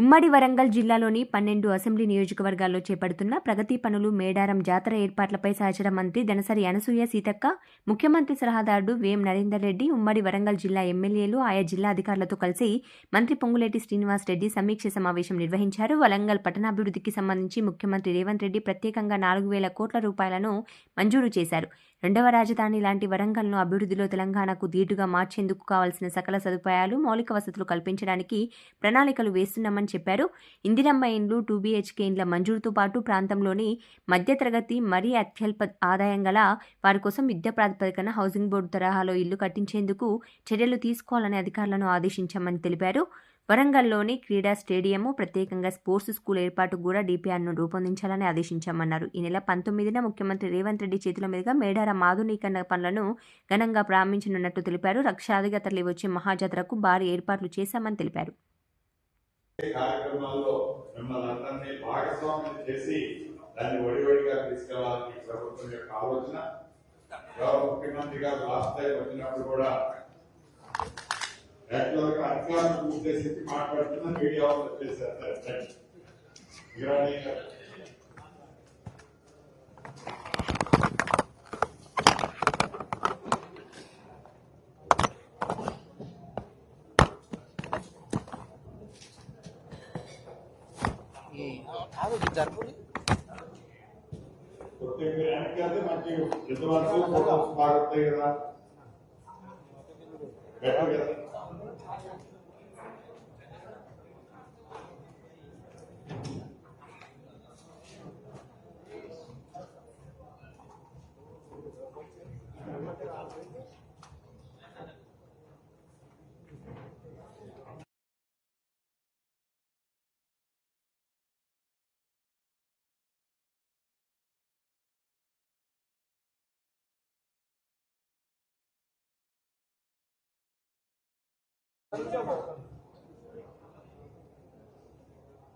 ఉమ్మడి వరంగల్ జిల్లాలోని 12 అసెంబ్లీ నియోజకవర్గాల్లో చేపడుతున్న ప్రగతి పనులు, మేడారం జాతర ఏర్పాట్లపై సహచర మంత్రి దనసరి అనసూయ సీతక్క, ముఖ్యమంత్రి సలహాదారుడు వేం నరేందర్ రెడ్డి, ఉమ్మడి వరంగల్ జిల్లా ఎమ్మెల్యేలు, ఆయా జిల్లా అధికారులతో కలిసి మంత్రి పొంగులేటి శ్రీనివాస్ రెడ్డి సమీక్ష సమావేశం నిర్వహించారు. వరంగల్ పట్టణాభివృద్ధికి సంబంధించి ముఖ్యమంత్రి రేవంత్ రెడ్డి ప్రత్యేకంగా 4,000 కోట్ల రూపాయలను మంజూరు చేశారు. రెండవ రాజధాని లాంటి వరంగల్ను అభివృద్ధిలో తెలంగాణకు ధీటుగా మార్చేందుకు కావాల్సిన సకల సదుపాయాలు, మౌలిక వసతులు కల్పించడానికి ప్రణాళికలు వేస్తున్నామని చెప్పారు. ఇందిరమ్మ ఇండ్లు, 2 BHK ఇండ్ల మంజూరుతో పాటు ప్రాంతంలోని మధ్యతరగతి, మరీ అత్యల్ప ఆదాయం గల వారి కోసం యుద్ధ ప్రాతిపదికన హౌసింగ్ బోర్డు తరహాలో ఇల్లు కట్టించేందుకు చర్యలు తీసుకోవాలని అధికారులను ఆదేశించామని తెలిపారు. వరంగల్లోని క్రీడా స్టేడియము, ప్రత్యేకంగా స్పోర్ట్స్ స్కూల్ ఏర్పాటుకు కూడా DPRను రూపొందించాలని ఆదేశించామన్నారు. ఈ నెల 19న ముఖ్యమంత్రి రేవంత్ రెడ్డి చేతుల మీదుగా మేడారం ఆధునీకరణ పనులను ఘనంగా ప్రారంభించనున్నట్టు తెలిపారు. లక్షాదిగా తరలివచ్చే మహాజాతరకు భారీ ఏర్పాట్లు చేశామని తెలిపారు. అధికారులను ఉద్దేశించి మాట్లాడుతున్న మీడియా వాళ్ళు వచ్చేసారు. మంచి ఎంతవరకు ఫోటోస్ బాగుంటాయి కదా, బెటర్ కదా.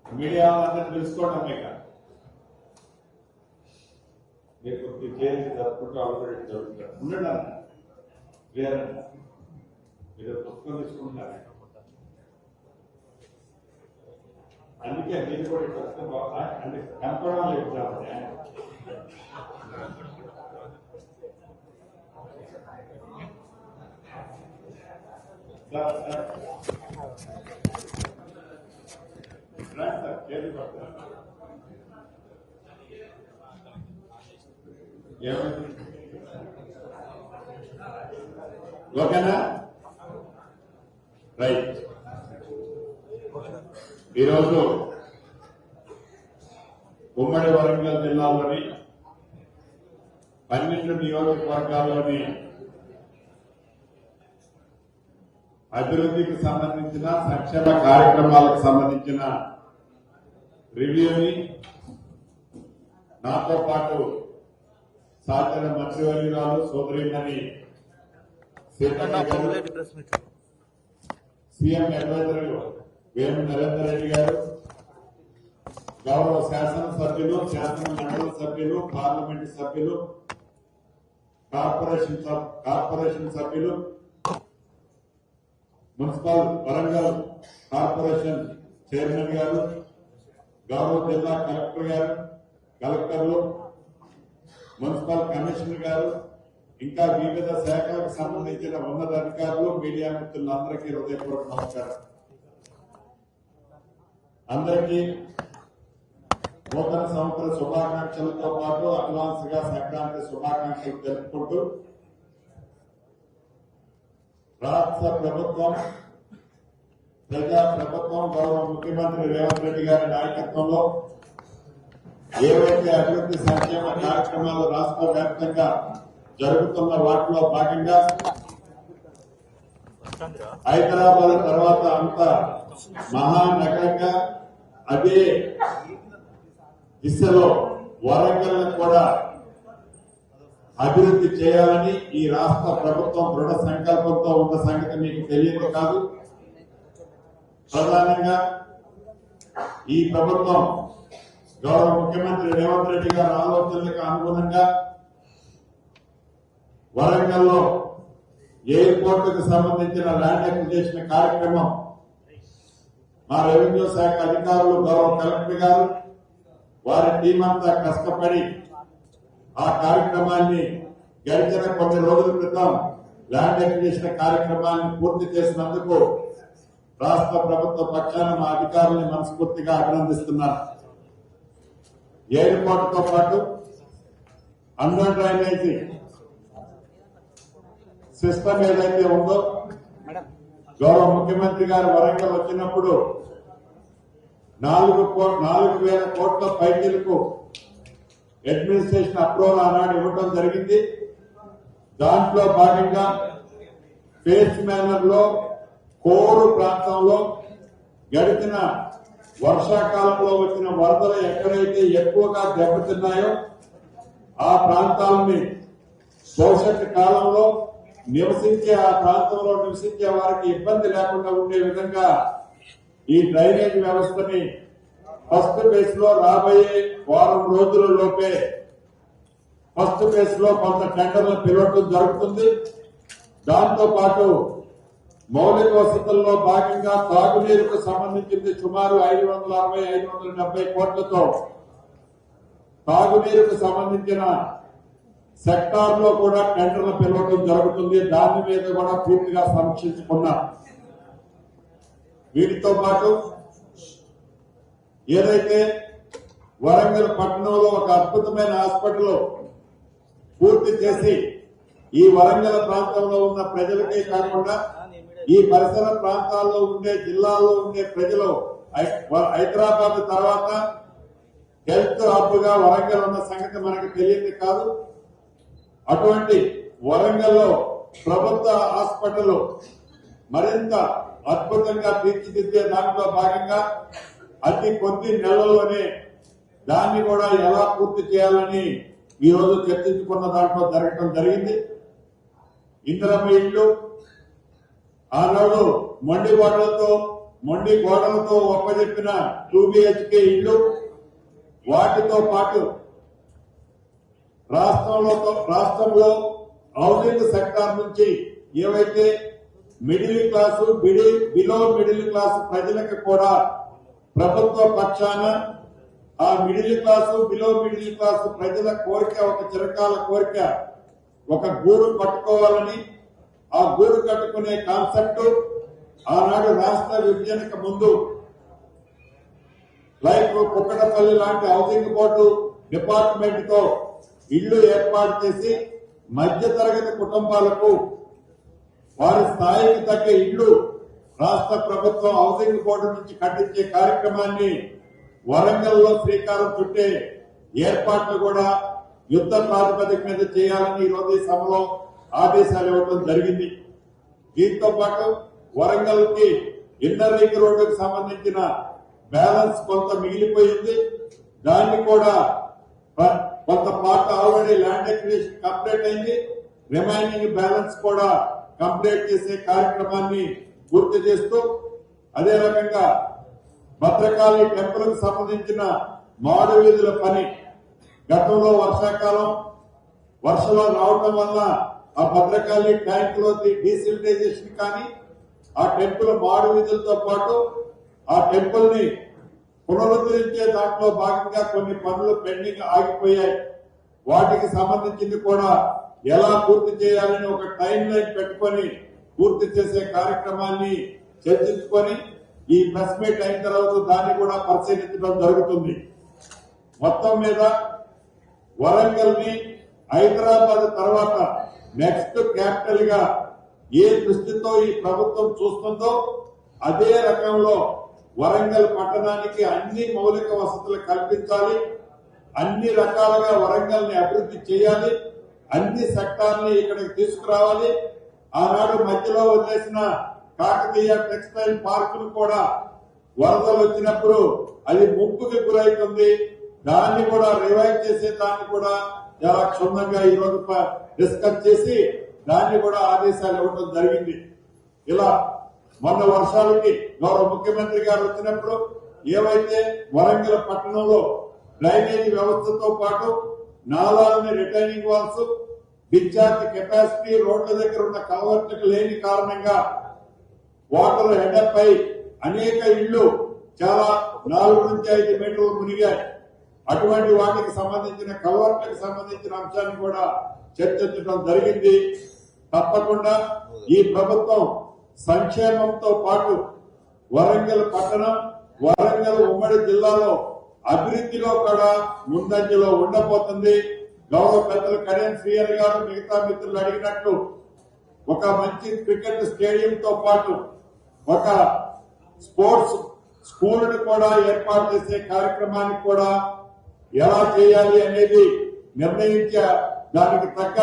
మీడియా అందరూ తెలుసుకోవడం మీకు చేసి జరుపుకుంటూ ఆల్రెడీ జరుగుతారు. ఉండండి అన్న, క్లియర్ అన్న, మీరు పుస్తకం తీసుకుంటున్నారు. అందుకే మీరు కూడా పుస్తకం అంటే కనపడం లేదు. ఓకేనా? రైట్. ఈరోజు ఉమ్మడి వరంగల్ జిల్లాలోని 12 నియోజకవర్గాల్లోని అభివృద్ధికి సంబంధించిన, సంక్షేమ కార్యక్రమాలకు సంబంధించిన రివ్యూని నాతో పాటు సహచర మంత్రివర్యురాలు సోదరిమణి సీఎం అడ్వైజర్ వేం నరేందర్ రెడ్డి గారు, గౌరవ శాసనసభ్యులు, శాసన మండలి సభ్యులు, పార్లమెంటు సభ్యులు, కార్పొరేషన్ సభ్యులు, మున్సిపల్ వరంగల్ కార్పొరేషన్ చైర్మన్ గారు, గౌరవ జిల్లా కలెక్టర్ గారు, కలెక్టర్లు, మున్సిపల్ కమిషనర్ గారు, ఇంకా వివిధ శాఖలకు సంబంధించిన ఉన్నతాధికారులు, మీడియా మిత్రులందరికీ హృదయపూర్వక నమస్కారం. అందరికీ నూతన సంవత్సర శుభాకాంక్షలతో పాటు అడ్వాన్స్ గా సంక్రాంతి శుభాకాంక్షలు తెలుపుకుంటూ, రాష్ట్ర ప్రభుత్వం, ప్రజా ప్రభుత్వం, గౌరవ ముఖ్యమంత్రి రేవంత్ రెడ్డి గారి నాయకత్వంలో ఏవైతే అభివృద్ధి సంక్షేమ కార్యక్రమాలు రాష్ట్ర వ్యాప్తంగా జరుగుతున్న వాటిలో భాగంగా హైదరాబాద్ తర్వాత అంత మహానగరంగా అదే దిశలో వరంగల్ కూడా అభివృద్ధి చేయాలని ఈ రాష్ట్ర ప్రభుత్వం దృఢ సంకల్పంతో ఉన్న సంగతి మీకు తెలియదు కాదు. ప్రధానంగా ఈ ప్రభుత్వం గౌరవ ముఖ్యమంత్రి రేవంత్ రెడ్డి గారి ఆలోచనలకు అనుగుణంగా వరంగల్లో ఎయిర్పోర్టుకు సంబంధించిన ల్యాండ్ అక్విజిషన్ కార్యక్రమం మా రెవెన్యూ శాఖ అధికారులు గౌరవ కలెక్టర్ గారు వారి టీం అంతా కష్టపడి ఆ కార్యక్రమాన్ని గడిచిన కొన్ని రోజుల క్రితం ల్యాండ్ ఎక్విజిషన్ కార్యక్రమాన్ని పూర్తి చేసినందుకు రాష్ట్ర ప్రభుత్వ పక్షాన మా అధికారులను మనస్ఫూర్తిగా అభినందిస్తున్నాను. ఎయిర్పోర్ట్ తో పాటు అండర్ డ్రైనేజీ సిస్టమ్ ఏదైతే ఉందో గౌరవ ముఖ్యమంత్రి గారు వరంగల్ వచ్చినప్పుడు 4,000 కోట్ల పైచీలకు అడ్మినిస్ట్రేషన్ అప్రూవల్ ఆనాడు ఇవ్వడం జరిగింది. దాంట్లో భాగంగా ఫేస్ మేనర్ లో కోరు ప్రాంతంలో గడిచిన వర్షాకాలంలో వచ్చిన వరదలు ఎక్కడైతే ఎక్కువగా దెబ్బతిన్నాయో ఆ ప్రాంతాలని భవిష్యత్తు కాలంలో ఆ ప్రాంతంలో నివసించే వారికి ఇబ్బంది లేకుండా ఉండే విధంగా ఈ డ్రైనేజ్ వ్యవస్థని ఫస్ట్ ఫేజ్ లో రాబోయే వారం రోజుల లోపే ఫస్ట్ ఫేజ్ లో కొంత టెండర్లు పిలవడం జరుగుతుంది. దాంతో పాటు మౌలిక వసతుల్లో భాగంగా తాగునీరుకు సంబంధించింది సుమారు 560-570 కోట్లతో తాగునీరుకు సంబంధించిన సెక్టార్ లో కూడా టెండర్లు పిలవడం జరుగుతుంది. దాని మీద కూడా పూర్తిగా సమీక్షించుకున్నాం. వీటితో పాటు ఏదైతే వరంగల్ పట్టణంలో ఒక అద్భుతమైన హాస్పిటల్ పూర్తి చేసి ఈ వరంగల్ ప్రాంతంలో ఉన్న ప్రజలకే కాకుండా ఈ పరిసర ప్రాంతాల్లో ఉండే జిల్లాల్లో ఉండే ప్రజలు హైదరాబాద్ తర్వాత హెల్త్ హబ్ గా వరంగల్ ఉన్న సంగతి మనకు తెలియదు కాదు. అటువంటి వరంగల్లో ప్రభుత్వ హాస్పిటల్ మరింత అద్భుతంగా తీర్చిదిద్దే దాంట్లో భాగంగా అతి కొద్ది నెలల్లోనే దాన్ని కూడా ఎలా పూర్తి చేయాలని ఈ రోజు చర్చించుకున్న దాంట్లో జరగడం జరిగింది. ఇందిరమ్మ ఇళ్లు ఆనాడు మొండి గోడలతో ఒప్పజెప్పిన 2 BHK ఇళ్లు వాటితో పాటు రాష్ట్రంలో హౌసింగ్ సెక్టార్ నుంచి ఏవైతే middle class below middle class ప్రజలకు కూడా ప్రభుత్వ పక్షాన ఆ middle class below middle class ప్రజల కోరిక ఒక చిరకాల కోరిక ఒక గూడు కట్టుకోవాలని ఆ గూడు కట్టుకునే కాన్సెప్ట్ ఆనాడు రాష్ట్ర విభజనకు ముందు లైక్ కుక్కడపల్లి లాంటి హౌసింగ్ బోర్డు డిపార్ట్మెంట్ తో ఇళ్లు ఏర్పాటు చేసి మధ్య తరగతి కుటుంబాలకు వారి స్థాయికి తగ్గ ఇళ్లు రాష్ట్ర ప్రభుత్వం హౌసింగ్ బోర్డు నుంచి కట్టించే కార్యక్రమాన్ని వరంగల్లో శ్రీకారం చుట్టే ఏర్పాట్లు కూడా యుద్ధ ప్రాతిపదిక మీద చేయాలని ఈ రోజు ఈ సభలో ఆదేశాలు ఇవ్వడం జరిగింది. దీంతో పాటు వరంగల్ కి ఇన్నర్ రింగ్ రోడ్డుకు సంబంధించిన బ్యాలెన్స్ కొంత మిగిలిపోయింది. దాన్ని కూడా కొంత part already land acquisition complete అయింది. రిమైనింగ్ బ్యాలెన్స్ కూడా కంప్లీట్ చేసే కార్యక్రమాన్ని పూర్తి చేస్తూ అదే రకంగా భద్రకాళి టెంపుల్ కు సంబంధించిన మాడు వీధుల పని గతంలో వర్షాకాలం వర్షాలు రావడం వల్ల ఆ భద్రకాళి ట్యాంక్ లో డీసిలిటైజేషన్ కానీ ఆ టెంపుల్ మాడు వీధులతో పాటు ఆ టెంపుల్ ని పునరుద్ధరించే దాంట్లో భాగంగా కొన్ని పనులు పెండింగ్ ఆగిపోయాయి. వాటికి సంబంధించింది కూడా ఎలా పూర్తి చేయాలని ఒక టైం లైన్ పెట్టుకొని పూర్తి చేసే కార్యక్రమాన్ని చర్చించుకొని ఈ ప్రెస్ మీట్ అయిన తర్వాత దాన్ని కూడా పరిశీలించడం జరుగుతుంది. మొత్తం మీద వరంగల్ ని హైదరాబాద్ తర్వాత నెక్స్ట్ క్యాపిటల్ గా ఏ దృష్టితో ఈ ప్రభుత్వం చూస్తుందో అదే రకంలో వరంగల్ పట్టణానికి అన్ని మౌలిక వసతులు కల్పించాలి. అన్ని రకాలుగా వరంగల్ ని అభివృద్ధి చేయాలి. అన్ని సెక్టార్ని ఇక్కడికి తీసుకురావాలి. ఆనాడు మధ్యలో వదిలేసిన కాకతీయ టెక్స్టైల్ పార్కులు కూడా వరదలు వచ్చినప్పుడు అది ముప్పుకి గురైతుంది. దాన్ని కూడా రివైవ్ చేసే దాన్ని కూడా చాలా క్షుణ్ణంగా ఈ రోజు డిస్కస్ చేసి దాన్ని కూడా ఆదేశాలు ఇవ్వడం జరిగింది. ఇలా మొన్న వర్షాలకి గౌరవ ముఖ్యమంత్రి గారు వచ్చినప్పుడు ఏవైతే వరంగల్ పట్టణంలో డ్రైనేజీ వ్యవస్థతో పాటు నాలాలని రిటైనింగ్ వాల్స్ డిశ్చార్జ్ కెపాసిటీ రోడ్ల దగ్గర ఉన్న కల్వర్ట్లకు లేని కారణంగా వాటర్ హెడప్ అయి అనేక ఇళ్లు చాలా 4 నుంచి 5 మీటర్లు మునిగాయి. అటువంటి వాటికి సంబంధించిన కలవర్ట్లకు సంబంధించిన అంశాన్ని కూడా చర్చించడం జరిగింది. తప్పకుండా ఈ ప్రభుత్వం సంక్షేమంతో పాటు వరంగల్ పట్టణం, వరంగల్ ఉమ్మడి జిల్లాలో అభివృద్ధిలో కూడా ముందంజలో ఉండబోతుంది. గౌరవ పెద్దలు కళ్యాణ్ శ్రీహరి గారు మిగతా మిత్రులు అడిగినట్లు ఒక మంచి క్రికెట్ స్టేడియంతో పాటు ఒక స్పోర్ట్స్ స్కూల్ కూడా ఏర్పాటు చేసే కార్యక్రమానికి కూడా ఎలా చేయాలి అనేది నిర్ణయించే దానికి తగ్గ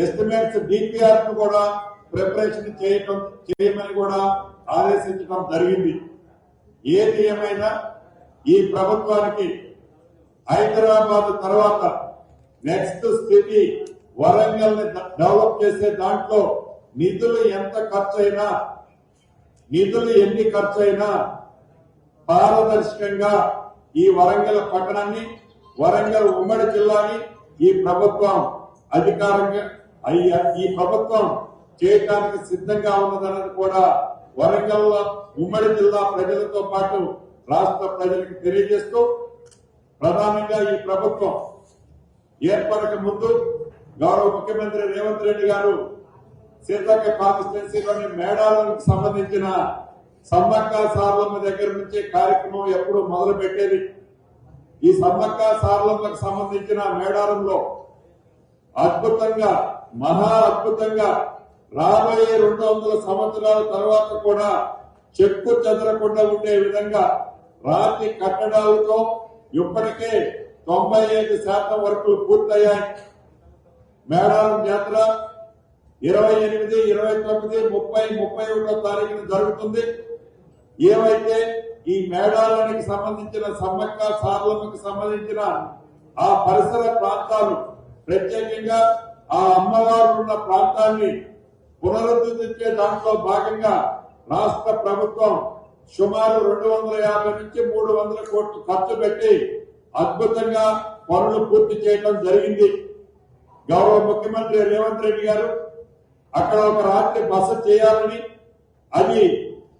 ఎస్టిమేట్స్ డిపిఆర్ ను కూడా ప్రిపరేషన్ చేయమని కూడా ఆదేశించడం జరిగింది. ఏది ఏమైనా ఈ ప్రభుత్వానికి హైదరాబాద్ తర్వాత నెక్స్ట్ స్థితి వరంగల్ ని డెవలప్ చేసే దాంట్లో నిధులు ఎన్ని ఖర్చైనా పారదర్శకంగా ఈ వరంగల్ పట్టణాన్ని, వరంగల్ ఉమ్మడి జిల్లాని ఈ ప్రభుత్వం ఈ ప్రభుత్వం చేయడానికి సిద్ధంగా ఉన్నదన్నది కూడా వరంగల్ ఉమ్మడి జిల్లా ప్రజలతో పాటు రాష్ట్ర ప్రజలకు తెలియజేస్తూ, ప్రధానంగా ఈ ప్రభుత్వం ఏర్పడక ముందు గౌరవ ముఖ్యమంత్రి రేవంత్ రెడ్డి గారు సీతక్క కాన్స్టిట్యున్సీలోని మేడాలకు సంబంధించిన సమ్మక్క సారలమ్మ దగ్గర నుంచి కార్యక్రమం ఎప్పుడు మొదలు పెట్టేది. ఈ సమ్మక్క సారలమ్మకు సంబంధించిన మేడారంలో అద్భుతంగా, మహా అద్భుతంగా రాబోయే 200 సంవత్సరాల తర్వాత కూడా చెక్కు చెదరకుండా ఉండే విధంగా రాతి కట్టడాలతో ఇప్పటికే 95% వరకు పూర్తయ్యాయి. మేడారం జాతర 28, 29, 30, 31 తారీఖున జరుగుతుంది. ఏవైతే ఈ మేడారానికి సంబంధించిన సమ్మక్క సారలమ్మకు సంబంధించిన ఆ పరిసర ప్రాంతాలు, ప్రత్యేకంగా ఆ అమ్మవారు ఉన్న ప్రాంతాన్ని పునరుద్ధరించే దాంట్లో భాగంగా రాష్ట్ర ప్రభుత్వం సుమారు 250 నుంచి 300 కోట్లు ఖర్చు పెట్టి అద్భుతంగా పనులు పూర్తి చేయడం జరిగింది. గౌరవ ముఖ్యమంత్రి రేవంత్ రెడ్డి గారు అక్కడ ఒక రాత్రి బస చేయాలని, అది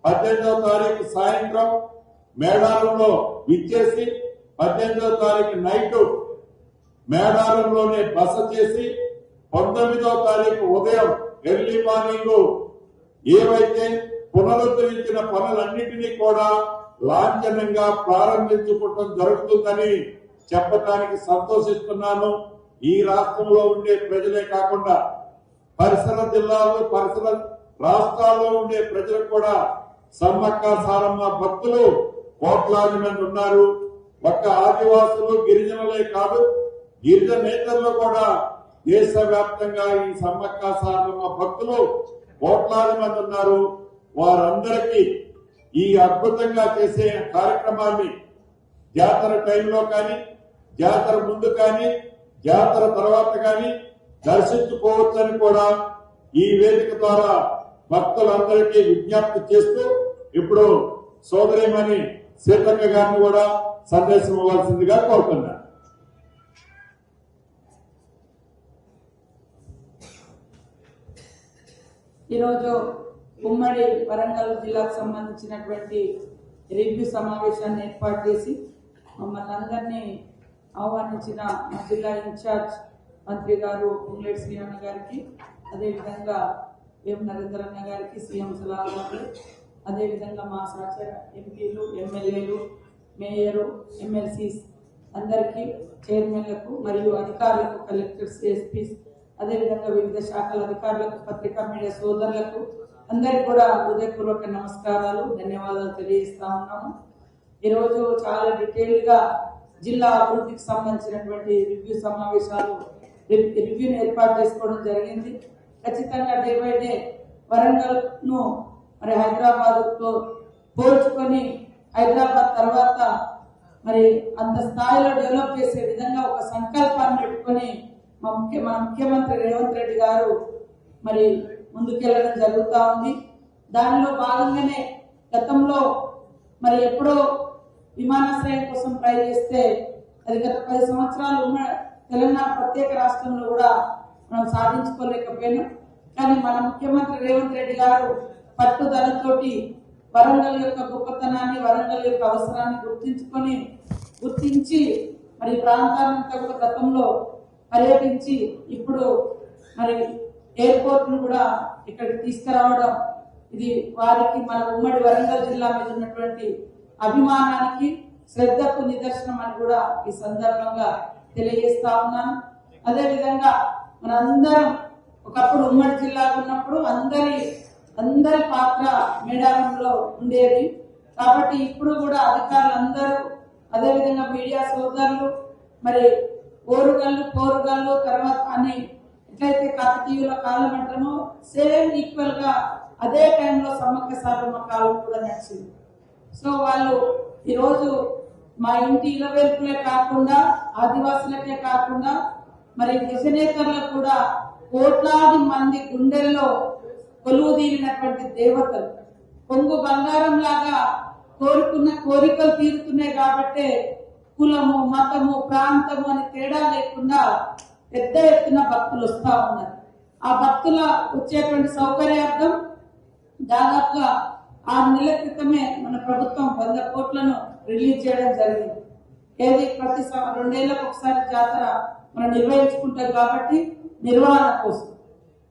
18వ తారీఖు సాయంత్రం మేడారంలో ఇచ్చేసి 18వ తారీఖు నైట్ మేడారంలోనే బస చేసి 19వ తారీఖు ఉదయం ఎర్లీ మార్నింగ్ ఏవైతే పునరుద్ధరించిన పనులన్నింటినీ కూడా లాంఛనంగా ప్రారంభించుకోవడం జరుగుతుందని చెప్పడానికి సంతోషిస్తున్నాను. ఈ రాష్ట్రంలో ఉండే ప్రజలే కాకుండా పరిసర జిల్లాలు, పరిసర రాష్ట్రాల్లో ఉండే ప్రజలు కూడా సమ్మక్క సారమ్మ భక్తులు కోట్లాది మంది ఉన్నారు. ఒక్క ఆదివాసులు, గిరిజనులే కాదు, గిరిజనేతల్లో కూడా దేశవ్యాప్తంగా ఈ సమ్మక్క సారమ్మ భక్తులు కోట్లాది మంది ఉన్నారు. వారందరికీ ఈ అద్భుతంగా చేసే కార్యక్రమాన్ని జాతర టైంలో కానీ, జాతర ముందు కానీ, జాతర తర్వాత కానీ దర్శించుకోవచ్చని కూడా ఈ వేదిక ద్వారా భక్తులందరికీ విజ్ఞప్తి చేస్తూ, ఇప్పుడు సోదరిమణి సీతక్క గారిని కూడా సందేశం ఇవ్వాల్సిందిగా కోరుతున్నా. ఈరోజు ఉమ్మడి వరంగల్ జిల్లాకు సంబంధించినటువంటి రివ్యూ సమావేశాన్ని ఏర్పాటు చేసి మమ్మల్ని అందరినీ ఆహ్వానించిన మా జిల్లా ఇన్ఛార్జ్ మంత్రి గారు పొంగులేటి శ్రీనివాస గారికి, అదేవిధంగా వేం నరేందర్ అన్న గారికి, సీఎం సలహా గారు, అదేవిధంగా మా సహచర ఎంపీలు, ఎమ్మెల్యేలు, మేయరు, ఎమ్మెల్సీస్ అందరికీ, చైర్మన్లకు మరియు అధికారులకు, కలెక్టర్స్, ఎస్పీస్, అదేవిధంగా వివిధ శాఖల అధికారులకు, పత్రికా మీడియా సోదరులకు అందరికీ కూడా హృదయపూర్వక నమస్కారాలు, ధన్యవాదాలు తెలియజేస్తా ఉన్నాము. ఈరోజు చాలా డీటెయిల్ గా జిల్లా అభివృద్ధికి సంబంధించినటువంటి రివ్యూ సమావేశాలు, రివ్యూని ఏర్పాటు చేసుకోవడం జరిగింది. ఖచ్చితంగా డే బై డే వరంగల్ ను మరి హైదరాబాద్ తో పోల్చుకొని హైదరాబాద్ తర్వాత మరి అంత స్థాయిలో డెవలప్ చేసే విధంగా ఒక సంకల్పాన్ని పెట్టుకొని మన ముఖ్యమంత్రి రేవంత్ రెడ్డి గారు మరి ముందుకెళ్లడం జరుగుతూ ఉంది. దానిలో భాగంగానే గతంలో మరి ఎప్పుడో విమానాశ్రయం కోసం ట్రై చేస్తే అది గత 10 సంవత్సరాలు ఉన్న తెలంగాణ ప్రత్యేక రాష్ట్రంలో కూడా మనం సాధించుకోలేకపోయినాం. కానీ మన ముఖ్యమంత్రి రేవంత్ రెడ్డి గారు పట్టుదలతోటి వరంగల్ యొక్క గొప్పతనాన్ని, వరంగల్ యొక్క అవసరాన్ని గుర్తించి మరి ప్రాంతాన్నంతా కూడా గతంలో పర్యటించి ఇప్పుడు మరి ఎయిర్పోర్ట్ ను కూడా ఇక్కడికి తీసుకురావడం, ఇది వారికి మన ఉమ్మడి వరంగల్ జిల్లా మీద ఉన్నటువంటి అభిమానానికి, శ్రద్ధకు నిదర్శనం అని కూడా ఈ సందర్భంగా తెలియజేస్తా ఉన్నాను. అదేవిధంగా మనందరం ఒకప్పుడు ఉమ్మడి జిల్లా ఉన్నప్పుడు అందరి పాత్ర మేడారంలో ఉండేది. కాబట్టి ఇప్పుడు కూడా అధికారులందరూ, అదేవిధంగా మీడియా సోదరులు, మరి పోరుగల్లు తర్వాత అని ఎట్లయితే కాకతీయుల కాలం అంటామో సేమ్ ఈక్వల్ గా అదే టైంలో సమ్మక్క సారమ్మ కాలం కూడా నడిచింది. సో వాళ్ళు ఈరోజు మా ఇంటి ఇలవేల్పులే కాకుండా, ఆదివాసులకే కాకుండా మరి గిరిజనేతరులకు కూడా కోట్లాది మంది గుండెల్లో కొలువుదీరినటువంటి దేవతలు, పొంగు బంగారం లాగా కోరుకున్న కోరికలు తీరుతున్నాయి. కాబట్టే కులము, మతము, ప్రాంతము అని తేడా లేకుండా పెద్ద ఎత్తున భక్తులు వస్తా ఉన్నారు. ఆ భక్తుల వచ్చేటువంటి సౌకర్యార్థం దాదాపుగా 6 నెలల క్రితమే మన ప్రభుత్వం 100 కోట్లను రిలీజ్ చేయడం జరిగింది. ఏది ప్రతి 2 ఏళ్లకు ఒకసారి జాతర మనం నిర్వహించుకుంటాం కాబట్టి నిర్వహణ కోసం.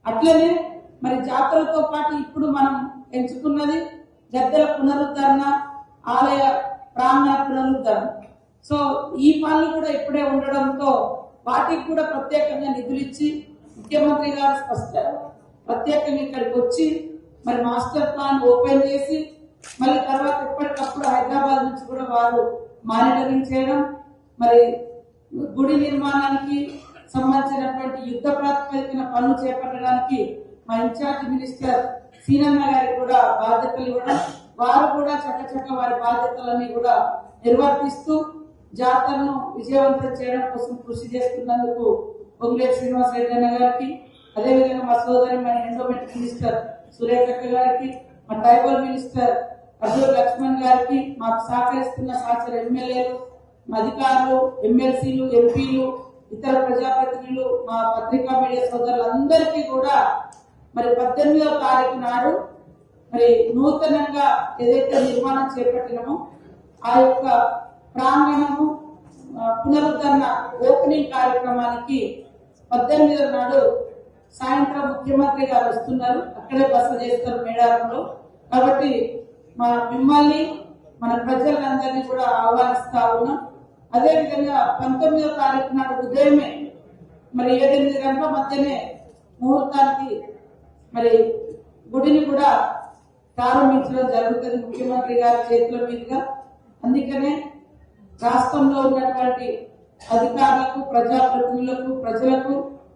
అట్లనే మరి జాతరతో పాటు ఇప్పుడు మనం ఎంచుకున్నది గద్దెల పునరుద్ధరణ, ఆలయ ప్రాంగణ పునరుద్ధరణ. సో ఈ పనులు కూడా ఇప్పుడే ఉండడంతో వాటికి కూడా ప్రత్యేకంగా నిధులు ఇచ్చి ముఖ్యమంత్రి గారు ప్రత్యేకంగా ఇక్కడికి వచ్చి మరి మాస్టర్ ప్లాన్ ఓపెన్ చేసి మళ్ళీ తర్వాత ఎప్పటికప్పుడు హైదరాబాద్ నుంచి కూడా వారు మానిటరింగ్ చేయడం, మరి గుడి నిర్మాణానికి సంబంధించినటువంటి యుద్ధ ప్రాతిపదికన పనులు చేపట్టడానికి మా ఇన్ఛార్జ్ మినిస్టర్ సీనన్న గారికి కూడా బాధ్యతలు ఇవ్వడం, వారు కూడా చక్కచక్క వారి బాధ్యతలన్నీ కూడా నిర్వర్తిస్తూ జాతరను విజయవంతం చేయడం కోసం కృషి చేస్తున్నందుకు పొంగులేటి శ్రీనివాస్ రెడ్డి అన్న గారికి, అదేవిధంగా మా సోదరి మన ఎండోమెంట్ మినిస్టర్ సురేఖక్క గారికి, మా ట్రైబల్ మినిస్టర్ అబ్దుల్ లక్ష్మణ్ గారికి, మాకు సహకరిస్తున్న సహచర ఎమ్మెల్యేలు, అధికారులు, ఎమ్మెల్సీలు, ఎంపీలు, ఇతర ప్రజాప్రతినిధులు, మా పత్రికా మీడియా సోదరులందరికీ కూడా మరి 18వ తారీఖు నాడు మరి నూతనంగా ఏదైతే నిర్మాణం చేపట్టినామో ఆ యొక్క ప్రాంగణము పునరుద్ధరణ ఓపెనింగ్ కార్యక్రమానికి 18వ నాడు సాయంత్రం ముఖ్యమంత్రి గారు వస్తున్నారు. అక్కడే బస చేస్తారు మేడారంలో. కాబట్టి మిమ్మల్ని మన ప్రజలందరినీ కూడా ఆహ్వానిస్తా ఉన్నాం. అదేవిధంగా 19వ తారీఖు నాడు ఉదయమే మరి 7-8 గంటల మధ్యనే ముహూర్తానికి మరి గుడిని కూడా ప్రారంభించడం జరుగుతుంది ముఖ్యమంత్రి గారి చేతుల మీదుగా. అందుకనే రాష్ట్రంలో ఉన్నటువంటి అధికారులకు, ప్రజాప్రతినిధులకు, ప్రజలకు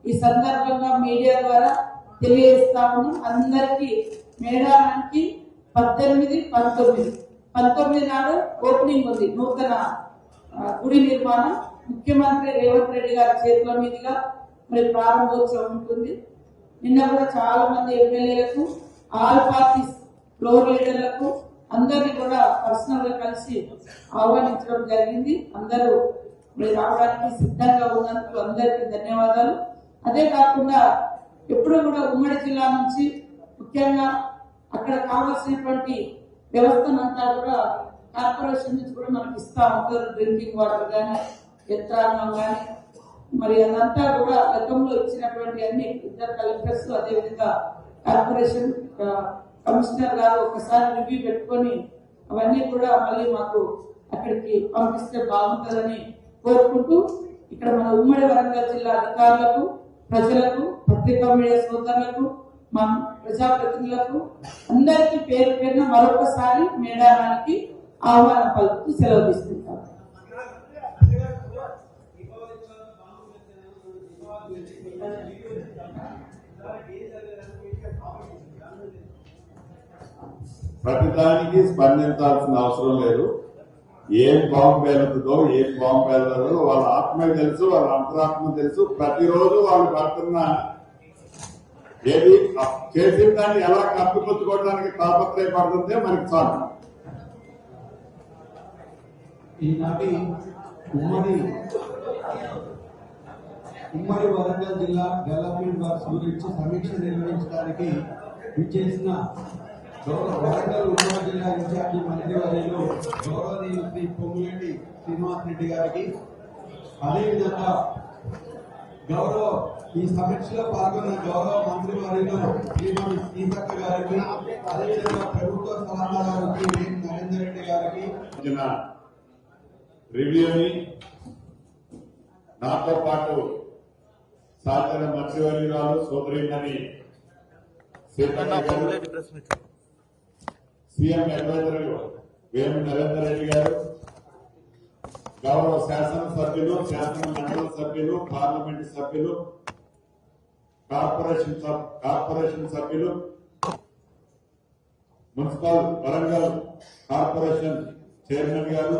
ఈ సందర్భంగా మీడియా ద్వారా తెలియజేస్తా ఉన్నాం. అందరికీ మేడారానికి 18, 19 నాడు ఓపెనింగ్ ఉంది. నూతన గుడి నిర్మాణం ముఖ్యమంత్రి రేవంత్ రెడ్డి గారి చేతుల మీదుగా మరి ప్రారంభోత్సవం ఉంటుంది. నిన్న కూడా చాలా మంది ఎమ్మెల్యేలకు, ఆల్ పార్టీస్ ఫ్లోర్ లీడర్లకు అందరినీ కూడా పర్సనల్ గా కలిసి ఆహ్వానించడం జరిగింది. అందరూ మరి రావడానికి సిద్ధంగా ఉన్నందుకు అందరికీ ధన్యవాదాలు. అదే కాకుండా ఎప్పుడు కూడా ఉమ్మడి జిల్లా నుంచి ముఖ్యంగా అక్కడ కావాల్సినటువంటి వ్యవస్థనంతా కూడా కార్పొరేషన్ నుంచి కూడా మనకి ఇస్తా ఉంటారు. డ్రింకింగ్ వాటర్ కానీ, యంత్రాంగం కానీ, మరి అదంతా కూడా గతంలో ఇచ్చినటువంటి అన్ని ఇద్దరు కలెక్టర్స్, అదేవిధంగా కార్పొరేషన్ కమిషనర్ గారు ఒకసారి రివ్యూ పెట్టుకొని అవన్నీ కూడా మళ్ళీ మాకు అక్కడికి పంపిస్తే బాగుంటుందని కోరుకుంటూ ఇక్కడ మన ఉమ్మడి వరంగల్ జిల్లా అధికారులకు, ప్రజలకు, పత్రికా మీడియా సోదరులకు, మా ప్రజాప్రతినిధులకు అందరికీ పేరు పేరున మరొకసారి మేడారానికి ఆహ్వానం పలుకుతూ సెలవు తీసుకుంటాం. ప్రతిదానికి స్పందించాల్సిన అవసరం లేదు. ఏం బాంబు పేలుతుందో, ఏం బాంబు పేలుతుందో వాళ్ళ ఆత్మ తెలుసు, వాళ్ళ అంతరాత్మ తెలుసు. ప్రతిరోజు వాళ్ళు పడుతున్న ఏది చేసిన దాన్ని ఎలా కప్పిపుచ్చుకోవడానికి తాపత్రయపడుతుందే మనకి చాలు. ఈనాటి ఉమ్మడి వరంగల్ జిల్లా డెవలప్మెంట్ వర్క్స్ గురించి సమీక్ష నిర్వహించడానికి విచ్చేసిన వరంగల్ ఉమ్మడి జిల్లా ఇన్ఛార్జి మంత్రివర్యులు గౌరవనీయులు శ్రీ పొంగులేటి శ్రీనివాస్ రెడ్డి గారికి, అదేవిధంగా గౌరవ ఈ సమీక్షలో పాల్గొన్న గౌరవ మంత్రివర్యులు శ్రీమతి సీతక్క గారికి, అదేవిధంగా ప్రభుత్వ సలహాదారు శ్రీ వేం నరేందర్ రెడ్డి గారికి రివ్యూని నాతో పాటు సహచర మంత్రివర్యురాలు సోదరిమణి సీతక్క గారు, సీఎం అడ్వైజర్ వేం నరేందర్ రెడ్డి గారు, గౌరవ శాసనసభ్యులు, శాసన మండలి సభ్యులు, పార్లమెంటు సభ్యులు, కార్పొరేషన్ సభ్యులు, మున్సిపల్ వరంగల్ కార్పొరేషన్ చైర్మన్ గారు,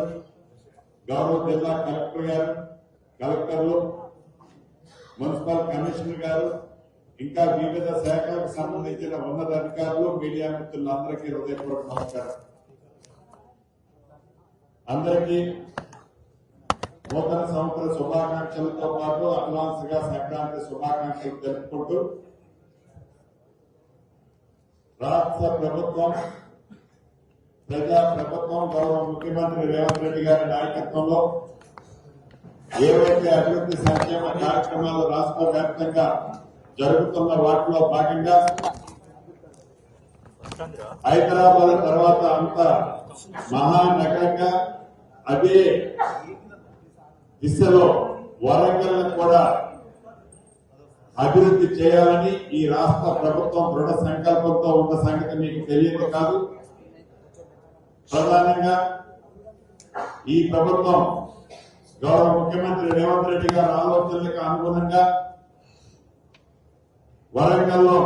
గౌరవ జిల్లా కలెక్టర్ గారు, కలెక్టర్లు, మున్సిపల్ కమిషనర్ గారు, ఇంకా వివిధ శాఖలకు సంబంధించిన ఉన్నతాధికారులు, మీడియా మిత్రులందరికీ హృదయపూర్వక నమస్కారం. అందరికీ నూతన సంవత్సర శుభాకాంక్షలతో పాటు అడ్వాన్స్ గా సంక్రాంతి శుభాకాంక్షలు తెలుపుకుంటూ రాష్ట్ర ప్రభుత్వం, ప్రజా ప్రభుత్వం, గౌరవ ముఖ్యమంత్రి రేవంత్ రెడ్డి గారి నాయకత్వంలో ఏవైతే అభివృద్ధి సంక్షేమ కార్యక్రమాలు రాష్ట్ర వ్యాప్తంగా జరుగుతున్న వాటిలో భాగంగా హైదరాబాద్ తర్వాత అంత మహానగరంగా అదే దిశలో వరంగల్ కూడా అభివృద్ధి చేయాలని ఈ రాష్ట్ర ప్రభుత్వం దృఢ సంకల్పంతో ఉన్న సంగతి మీకు తెలియదు కాదు. ప్రధానంగా ఈ ప్రభుత్వం గౌరవ ముఖ్యమంత్రి రేవంత్ రెడ్డి గారి ఆలోచనలకు అనుగుణంగా వరంగల్లో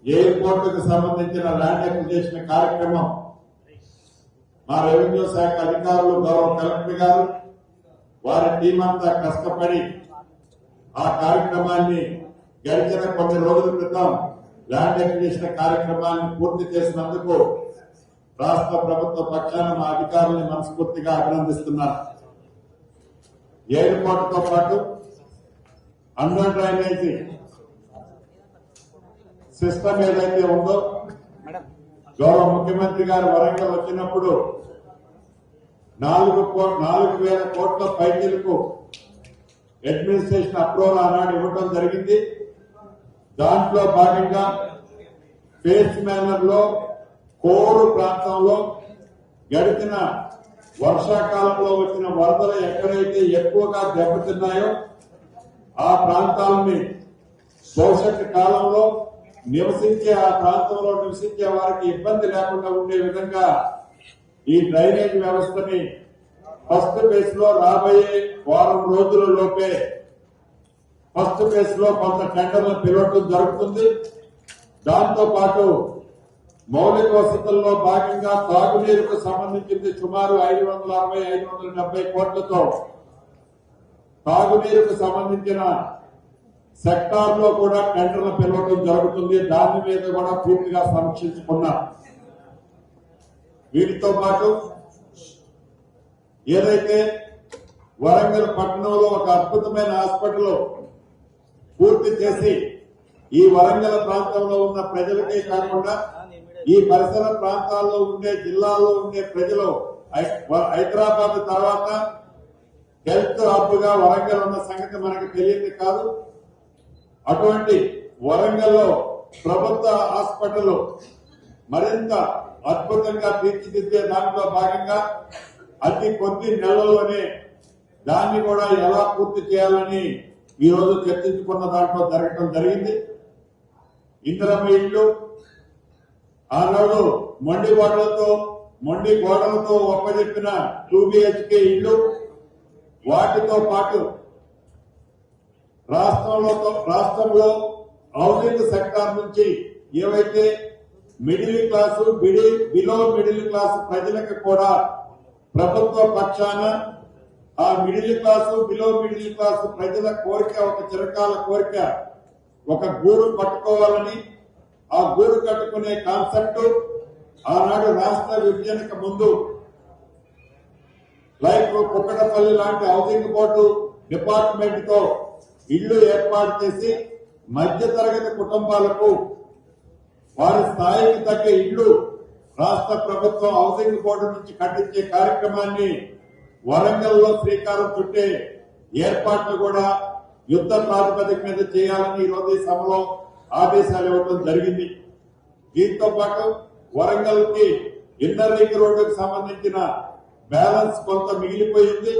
ఎయిర్పోర్టుకు సంబంధించిన ల్యాండ్ అక్విజిషన్ కార్యక్రమం మా రెవెన్యూ శాఖ అధికారులు, గౌరవ కలెక్టర్ గారు, వారి టీం అంతా కష్టపడి ఆ కార్యక్రమాన్ని గడిచిన కొన్ని రోజుల క్రితం ల్యాండ్ అక్విజిషన్ కార్యక్రమాన్ని పూర్తి చేసినందుకు రాష్ట్ర ప్రభుత్వ పక్షాన మా అధికారుల్ని మనస్ఫూర్తిగా అభినందిస్తున్నారు. ఎయిర్పోర్ట్ తో పాటు అండర్ డ్రైనేజీ సిస్టమ్ ఏదైతే ఉందో, గౌరవ ముఖ్యమంత్రి గారు వరంగల్ వచ్చినప్పుడు 4,000 కోట్ల పైచీలకు అడ్మినిస్ట్రేషన్ అప్రూవల్ ఆనాడు ఇవ్వడం జరిగింది. దాంట్లో భాగంగా ఫేస్ మేనర్ లో కోరు ప్రాంతంలో గడిచిన వర్షాకాలంలో వచ్చిన వరదలు ఎక్కడైతే ఎక్కువగా దెబ్బతిన్నాయో ఆ ప్రాంతాలని భవిష్యత్ కాలంలో ఆ ప్రాంతంలో నివసించే వారికి ఇబ్బంది లేకుండా ఉండే విధంగా ఈ డ్రైనేజ్ వ్యవస్థని ఫస్ట్ ఫేజ్ లో రాబోయే వారం రోజుల లోపే ఫస్ట్ ఫేజ్ లో కొంత టెండర్లను పిలవటం జరుగుతుంది. దాంతో పాటు మౌలిక వసతుల్లో భాగంగా తాగునీరుకు సంబంధించింది సుమారు 560-570 కోట్లతో తాగునీరుకు సంబంధించిన సెక్టార్ లో కూడా టెండర్లు పిలవడం జరుగుతుంది. దాని మీద కూడా పూర్తిగా సమీక్షించుకున్నాం. వీటితో పాటు ఏదైతే వరంగల్ పట్టణంలో ఒక అద్భుతమైన హాస్పిటల్ పూర్తి చేసి ఈ వరంగల్ ప్రాంతంలో ఉన్న ప్రజలకే కాకుండా ఈ పరిసర ప్రాంతాల్లో ఉండే జిల్లాల్లో ఉండే ప్రజలు హైదరాబాద్ తర్వాత హెల్త్ హబ్ గా వరంగల్ ఉన్న సంగతి మనకు తెలియదు కాదు. అటువంటి వరంగల్లో ప్రభుత్వ హాస్పిటల్ మరింత అద్భుతంగా తీర్చిదిద్దే దాంట్లో భాగంగా అతి కొద్ది నెలల్లోనే దాన్ని కూడా ఎలా పూర్తి చేయాలని ఈ రోజు చర్చించుకున్న దాంట్లో జరగడం జరిగింది. ఇందిరమ్మ ఇళ్లు ఆనాడు మొండి గోడలతో ఒప్పజెప్పిన 2 BHK ఇళ్లు, వాటితో పాటు రాష్ట్రంలో హౌసింగ్ సెక్టార్ నుంచి ఏవైతే middle class below middle class ప్రజలకు కూడా ప్రభుత్వ పక్షాన ఆ middle class below middle class ప్రజల కోరిక, ఒక చిరకాల కోరిక, ఒక గూడు కట్టుకోవాలని, ఆ గూడు కట్టుకునే కాన్సెప్ట్ ఆనాడు రాష్ట్ర విభజనకు ముందు లైక్ కుక్కడపల్లి లాంటి హౌసింగ్ బోర్డు డిపార్ట్మెంట్ తో ఇళ్లు ఏర్పాటు చేసి మధ్య తరగతి కుటుంబాలకు వారి స్థాయికి తగ్గ ఇళ్లు రాష్ట్ర ప్రభుత్వం హౌసింగ్ బోర్డు నుంచి కట్టించే కార్యక్రమాన్ని వరంగల్లో శ్రీకారం చుట్టే ఏర్పాట్లు కూడా యుద్ధ ప్రాతిపదిక మీద చేయాలని ఈ రోజు ఈ సభలో ఆదేశాలు ఇవ్వడం జరిగింది. దీంతో పాటు వరంగల్ కి ఇన్నర్ రింగ్ రోడ్డుకు సంబంధించిన బ్యాలెన్స్ కొంత మిగిలిపోయింది.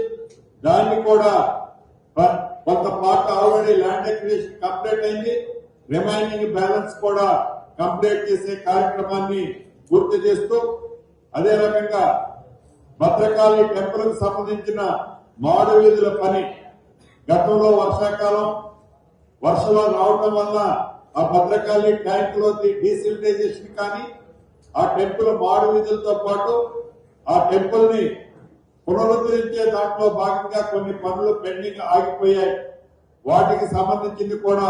దాన్ని కూడా కొంత part already land acquisition complete అయింది. రిమైనింగ్ బ్యాలెన్స్ కూడా కంప్లీట్ చేసే కార్యక్రమాన్ని పూర్తి చేస్తూ, అదే రకంగా భద్రకాళి టెంపుల్ కు సంబంధించిన మాడు వీధుల పని గతంలో వర్షాకాలం వర్షాలు రావటం వల్ల ఆ భద్రకాళి ట్యాంక్ లో డీసిలిటైజేషన్ కానీ ఆ టెంపుల్ మాడు వీధులతో పాటు ఆ టెంపుల్ ని పునరుద్ధరించే దాంట్లో భాగంగా కొన్ని పనులు పెండింగ్ ఆగిపోయాయి. వాటికి సంబంధించింది కూడా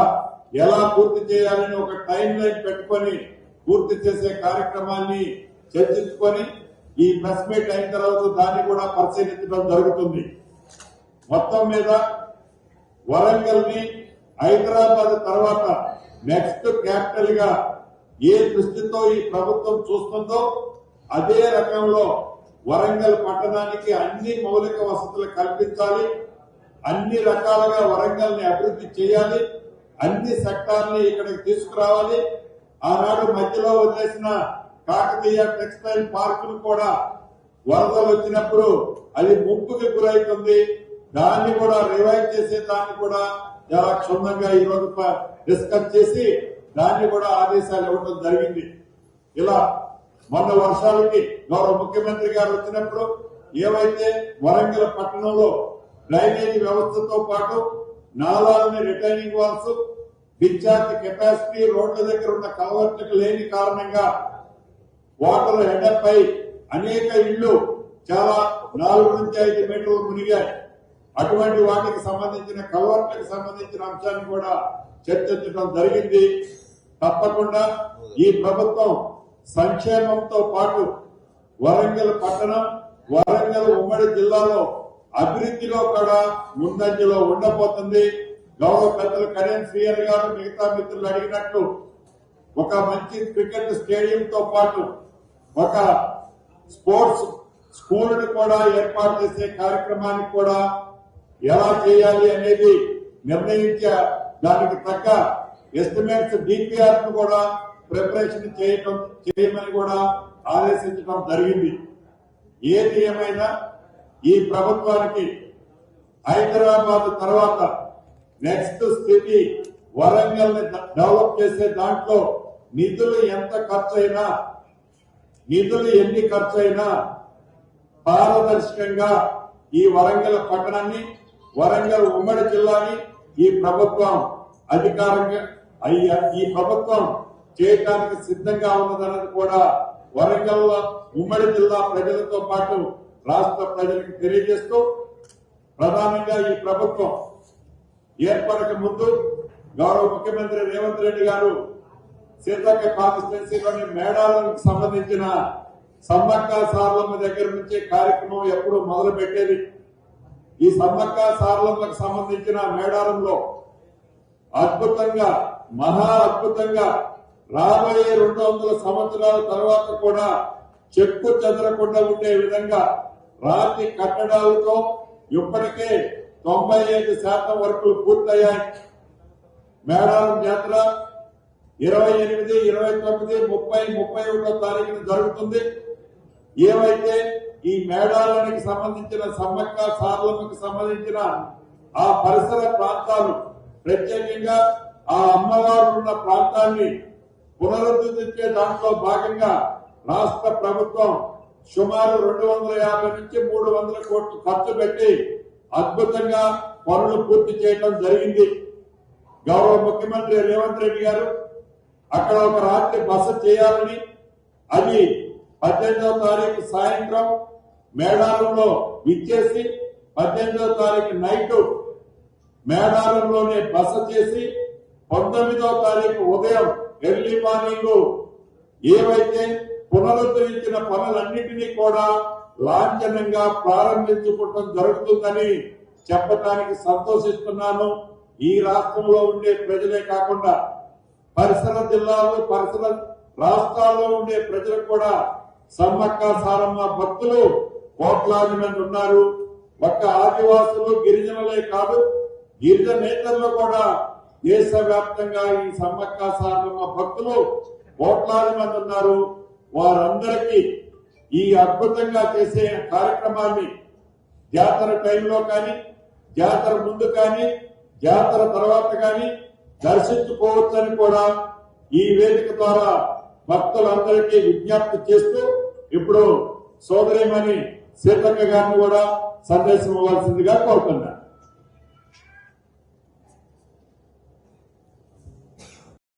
ఎలా పూర్తి చేయాలని ఒక టైం లైన్ పెట్టుకొని పూర్తి చేసే కార్యక్రమాన్ని చర్చించుకొని ఈ ప్రెస్ మీట్ అయిన తర్వాత దాన్ని కూడా పరిశీలించడం జరుగుతుంది. మొత్తం మీద వరంగల్ ని హైదరాబాద్ తర్వాత నెక్స్ట్ క్యాపిటల్ గా ఏ దృష్టితో ఈ ప్రభుత్వం చూస్తుందో అదే రకంలో వరంగల్ పట్టణానికి అన్ని మౌలిక వసతులు కల్పించాలి. అన్ని రకాలుగా వరంగల్ ని అభివృద్ధి చేయాలి. అన్ని సెక్టార్ని ఇక్కడికి తీసుకురావాలి. ఆనాడు మధ్యలో వదిలేసిన కాకతీయ టెక్స్టైల్ పార్కును కూడా వరదలు వచ్చినప్పుడు అది ముంపుకి గురవుతుంది. దాన్ని కూడా రివైవ్ చేసే దాన్ని కూడా చాలా క్షుణ్ణంగా ఈ రోజు డిస్కస్ చేసి దాన్ని కూడా ఆదేశాలు ఇవ్వడం జరిగింది. ఇలా మొన్న వర్షాలకి గౌరవ ముఖ్యమంత్రి గారు వచ్చినప్పుడు ఏవైతే వరంగల్ పట్టణంలో డ్రైనేజీ వ్యవస్థతో పాటు నాలాలని రిటైనింగ్ వాల్స్, డిశ్చార్జ్ కెపాసిటీ, రోడ్ల దగ్గర ఉన్న కల్వర్టుకు లేని కారణంగా వాటర్ హెడప్ అయి అనేక ఇళ్లు చాలా 4 నుంచి 5 మీటర్లు మునిగాయి. అటువంటి వాటికి సంబంధించిన కల్వర్టులకు సంబంధించిన అంశాన్ని కూడా చర్చించడం జరిగింది. తప్పకుండా ఈ ప్రభుత్వం సంక్షేమంతో పాటు వరంగల్ పట్టణం, వరంగల్ ఉమ్మడి జిల్లాలో అభివృద్ధిలో కూడా ముందంజలో ఉండబోతుంది. గౌరవ పెద్దలు కళ్యాణ్ శ్రీహరి గారు మిగతా మిత్రులు అడిగినట్లు ఒక మంచి క్రికెట్ స్టేడియంతో పాటు ఒక స్పోర్ట్స్ స్కూల్ ని కూడా ఏర్పాటు చేసే కార్యక్రమానికి కూడా ఎలా చేయాలి అనేది నిర్ణయించే దానికి తగ్గ ఎస్టిమేట్స్ డిపిఆర్ ను కూడా ప్రిపరేషన్ చేయమని కూడా ఆదేశించడం జరిగింది. ఏది ఏమైనా ఈ ప్రభుత్వానికి హైదరాబాద్ తర్వాత నెక్స్ట్ స్థితి వరంగల్ ని డెవలప్ చేసే దాంట్లో నిధులు ఎన్ని ఖర్చయినా పారదర్శకంగా ఈ వరంగల్ పట్టణాన్ని, వరంగల్ ఉమ్మడి జిల్లాని ఈ ప్రభుత్వం అధికారంగా ఈ ప్రభుత్వం చేయడానికి సిద్ధంగా ఉన్నదన్నది కూడా వరంగల్ ఉమ్మడి జిల్లా ప్రజలతో పాటు రాష్ట్ర ప్రజలకు తెలియజేస్తూ, ప్రధానంగా ఈ ప్రభుత్వం ఏర్పడక ముందు గౌరవ ముఖ్యమంత్రి రేవంత్ రెడ్డి గారు సీతక్క కాన్స్టిట్యున్సీలోని మేడాలకు సంబంధించిన సమ్మక్క సారలమ్మ దగ్గర నుంచి కార్యక్రమం ఎప్పుడు మొదలు పెట్టేది. ఈ సమ్మక్క సారలమ్మకు సంబంధించిన మేడారంలో అద్భుతంగా, మహా అద్భుతంగా రాబోయే 200 సంవత్సరాల తర్వాత కూడా చెక్కు చెదరకుండా ఉండే విధంగా రాతి కట్టడాలతో ఇప్పటికే 95% వరకు పూర్తయ్యాయి. మేడారం జాతర 28, 29, 30, 31వ తారీఖున జరుగుతుంది. ఏవైతే ఈ మేడారానికి సంబంధించిన సమ్మక్క సారలమ్మకు సంబంధించిన ఆ పరిసర ప్రాంతాలు, ప్రత్యేకంగా ఆ అమ్మవారు ఉన్న ప్రాంతాన్ని పునరుద్ధరించే దాంట్లో భాగంగా రాష్ట్ర ప్రభుత్వం సుమారు 250 నుంచి 300 కోట్లు ఖర్చు పెట్టి అద్భుతంగా పనులు పూర్తి చేయడం జరిగింది. గౌరవ ముఖ్యమంత్రి రేవంత్ రెడ్డి గారు అక్కడ ఒక రాత్రి బస చేయాలని, అది 18వ తారీఖు సాయంత్రం మేడారంలో విచ్చేసి 18వ తారీఖు నైట్ మేడారంలోనే బస చేసి 19వ తారీఖు ఉదయం ఎర్లీ మార్నింగ్ ఏవైతే పునరుద్ధరించిన పనులన్నింటినీ కూడా లాంఛనంగా ప్రారంభించుకోవడం జరుగుతుందని చెప్పడానికి సంతోషిస్తున్నాను. ఈ రాష్ట్రంలో ఉండే ప్రజలే కాకుండా పరిసర జిల్లాలు, పరిసర రాష్ట్రాల్లో ఉండే ప్రజలకు కూడా సమ్మక్క సారమ్మ భక్తులు కోట్లాది మంది ఉన్నారు. ఒక్క ఆదివాసులు గిరిజనులే కాదు, గిరిజనేతల్లో కూడా దేశవ్యాప్తంగా ఈ సమ్మక్క సారమ్మ భక్తులు కోట్లాది మంది ఉన్నారు. వారందరికీ ఈ అద్భుతంగా చేసే కార్యక్రమాన్ని జాతర టైంలో కానీ, జాతర ముందు కానీ, జాతర తర్వాత కానీ దర్శించుకోవచ్చని కూడా ఈ వేదిక ద్వారా భక్తులందరికీ విజ్ఞప్తి చేస్తూ ఇప్పుడు సోదరిమణి సీతక్క గారిని కూడా సందేశం ఇవ్వాల్సిందిగా కోరుతున్నాను.